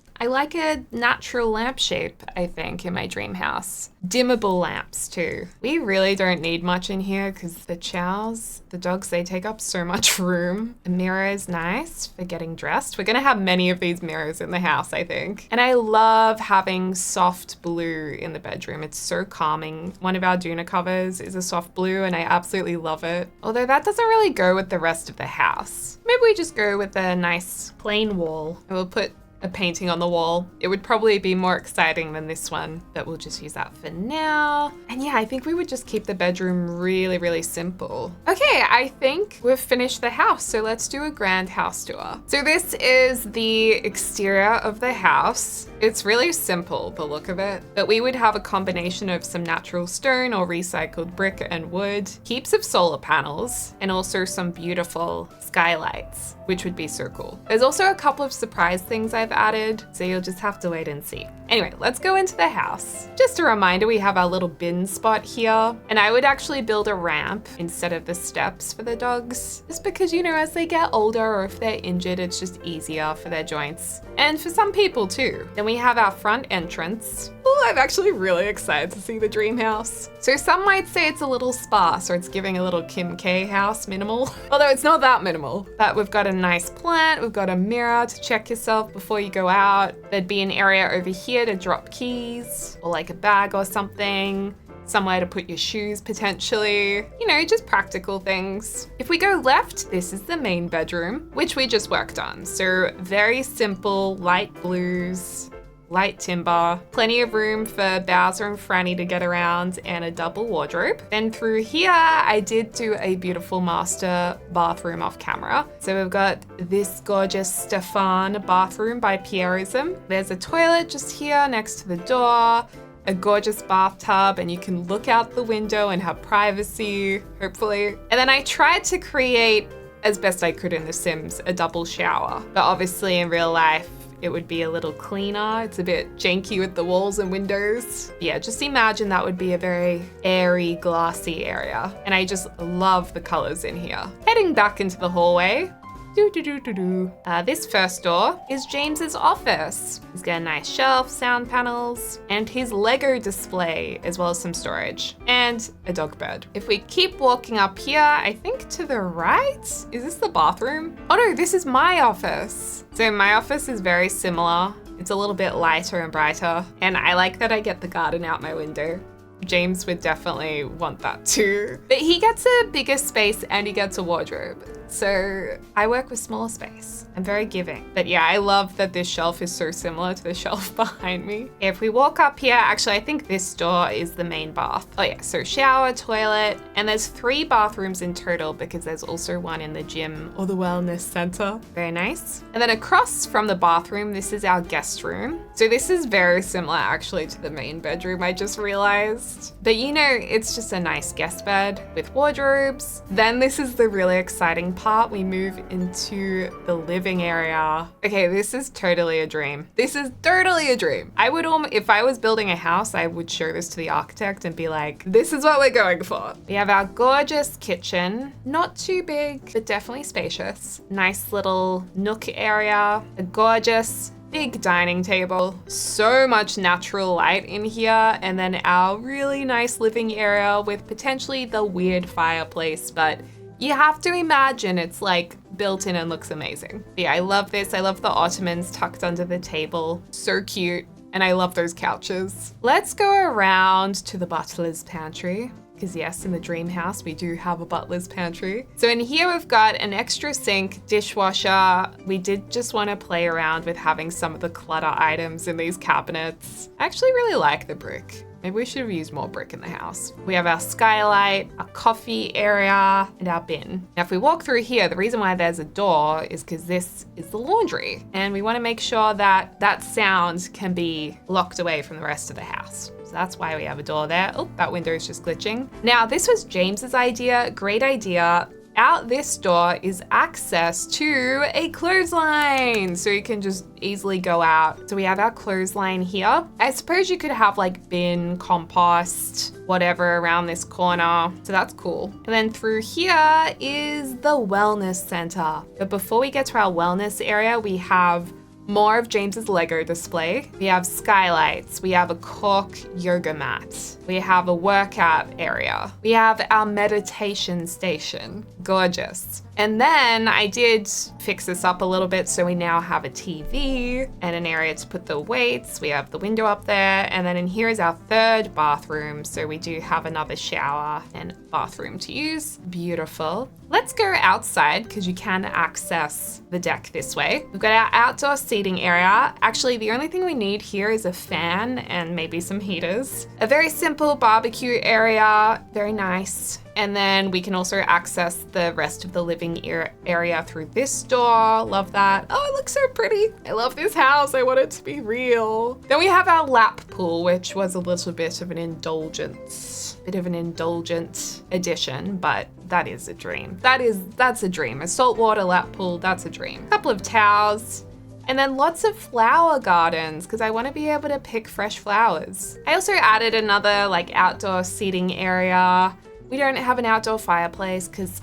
natural lamp shape, I think, in my dream house. Dimmable lamps too. We really don't need much in here because the chows, the dogs, they take up so much room. A mirror is nice for getting dressed. We're gonna have many of these mirrors in the house, I think. And I love having soft blue in the bedroom. It's so calming. One of our Duna covers is a soft blue and I absolutely love it. Although that doesn't really go with the rest of the house. Maybe we just go with a nice plain wall and we'll put a painting on the wall. It would probably be more exciting than this one, but we'll just use that for now. And yeah, I think we would just keep the bedroom really, really simple. Okay, I think we've finished the house, so let's do a grand house tour. So this is the exterior of the house. It's really simple, the look of it, but we would have a combination of some natural stone or recycled brick and wood, heaps of solar panels, and also some beautiful skylights, which would be so cool. There's also a couple of surprise things I've added, so you'll just have to wait and see. Anyway, let's go into the house. Just a reminder, we have our little bin spot here, and I would actually build a ramp instead of the steps for the dogs, just because, you know, as they get older or if they're injured, it's just easier for their joints. And for some people too. Then we have our front entrance. Oh, I'm actually really excited to see the dream house. So some might say it's a little sparse or it's giving a little Kim K house minimal, although it's not that minimal. But we've got a nice plant, we've got a mirror to check yourself before you go out. There'd be an area over here to drop keys or like a bag or something. Somewhere to put your shoes potentially, you know, just practical things. If we go left, this is the main bedroom, which we just worked on. So very simple, light blues, light timber, plenty of room for Bowser and Franny to get around, and a double wardrobe. Then through here, I did do a beautiful master bathroom off camera. So we've got this gorgeous Stefan bathroom by Pierism. There's a toilet just here next to the door, a gorgeous bathtub, and you can look out the window and have privacy, hopefully. And then I tried to create, as best I could in The Sims, a double shower. But obviously in real life, it would be a little cleaner. It's a bit janky with the walls and windows. Yeah, just imagine that would be a very airy, glassy area. And I just love the colors in here. Heading back into the hallway. This first door is James's office. He's got a nice shelf, sound panels, and his Lego display, as well as some storage, and a dog bed. If we keep walking up here, I think to the right, is this the bathroom? Oh no, this is my office. So my office is very similar. It's a little bit lighter and brighter, and I like that I get the garden out my window. James would definitely want that too. But he gets a bigger space and he gets a wardrobe. So I work with smaller space. I'm very giving. But yeah, I love that this shelf is so similar to the shelf behind me. If we walk up here, actually, I think this door is the main bath. Oh yeah, so shower, toilet, and there's 3 bathrooms in total because there's also one in the gym or the wellness center. Very nice. And then across from the bathroom, this is our guest room. So this is very similar actually to the main bedroom, I just realized. But you know, it's just a nice guest bed with wardrobes. Then this is the really exciting part. We move into the living area. Okay, this is totally a dream. This is totally a dream. I would if I was building a house, I would show this to the architect and be like, this is what we're going for. We have our gorgeous kitchen, not too big, but definitely spacious. Nice little nook area, a gorgeous big dining table, so much natural light in here, and then our really nice living area with potentially the weird fireplace, but you have to imagine it's like built in and looks amazing. But yeah, I love this. I love the ottomans tucked under the table. So cute. And I love those couches. Let's go around to the butler's pantry. Because yes, in the dream house, we do have a butler's pantry. So in here, we've got an extra sink, dishwasher. We did just want to play around with having some of the clutter items in these cabinets. I actually really like the brick. Maybe we should have used more brick in the house. We have our skylight, our coffee area, and our bin. Now, if we walk through here, the reason why there's a door is because this is the laundry. And we want to make sure that that sound can be locked away from the rest of the house. So that's why we have a door there. Oh, that window is just glitching. Now, this was James's idea. Great idea. Out this door is access to a clothesline, so you can just easily go out. So we have our clothesline here. I suppose you could have like bin, compost, whatever around this corner. So that's cool. And then through here is the wellness center. But before we get to our wellness area, we have more of James's Lego display. We have skylights. We have a cork yoga mat. We have a workout area. We have our meditation station. Gorgeous. And then I did fix this up a little bit, so we now have a TV and an area to put the weights. We have the window up there, and then in here is our 3rd bathroom, so we do have another shower and bathroom to use. Beautiful. Let's go outside because you can access the deck this way. We've got our outdoor seating area. Actually, the only thing we need here is a fan and maybe some heaters. A very simple barbecue area, very nice. And then we can also access the rest of the living area through this door. Love that. Oh, it looks so pretty. I love this house. I want it to be real. Then we have our lap pool, which was a little bit of an indulgence. Bit of an indulgent addition, but that is a dream. That's a dream. A saltwater lap pool, that's a dream. Couple of towels. And then lots of flower gardens because I want to be able to pick fresh flowers. I also added another like outdoor seating area. We don't have an outdoor fireplace because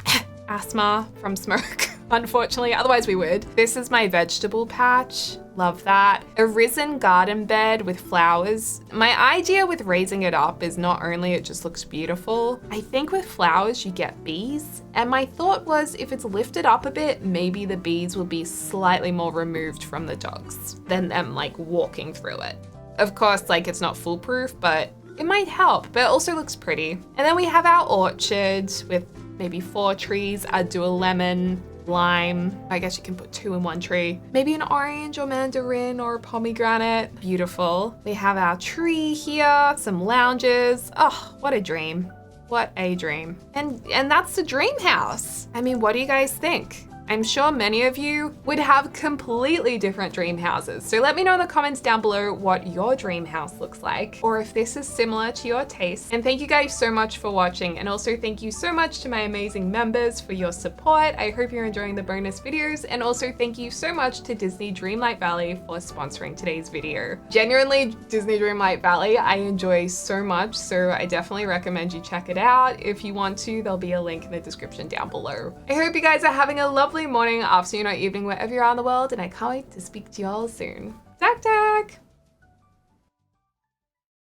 asthma from smoke, unfortunately, otherwise we would. This is my vegetable patch. Love that. A risen garden bed with flowers. My idea with raising it up is not only it just looks beautiful, I think with flowers you get bees. And my thought was if it's lifted up a bit, maybe the bees will be slightly more removed from the dogs than them like walking through it. Of course, like it's not foolproof, but it might help, but it also looks pretty. And then we have our orchard with maybe 4 trees. I'd do a lemon, lime. I guess you can put 2 in one tree. Maybe an orange or mandarin or pomegranate. Beautiful. We have our tree here, some lounges. Oh, what a dream. What a dream. And that's the dream house. I mean, what do you guys think? I'm sure many of you would have completely different dream houses. So let me know in the comments down below what your dream house looks like, or if this is similar to your taste. And thank you guys so much for watching. And also thank you so much to my amazing members for your support. I hope you're enjoying the bonus videos. And also thank you so much to Disney Dreamlight Valley for sponsoring today's video. Genuinely, Disney Dreamlight Valley, I enjoy so much. So I definitely recommend you check it out. If you want to, there'll be a link in the description down below. I hope you guys are having a lovely morning, afternoon, or evening, wherever you are in the world, and I can't wait to speak to y'all soon. Tack tack!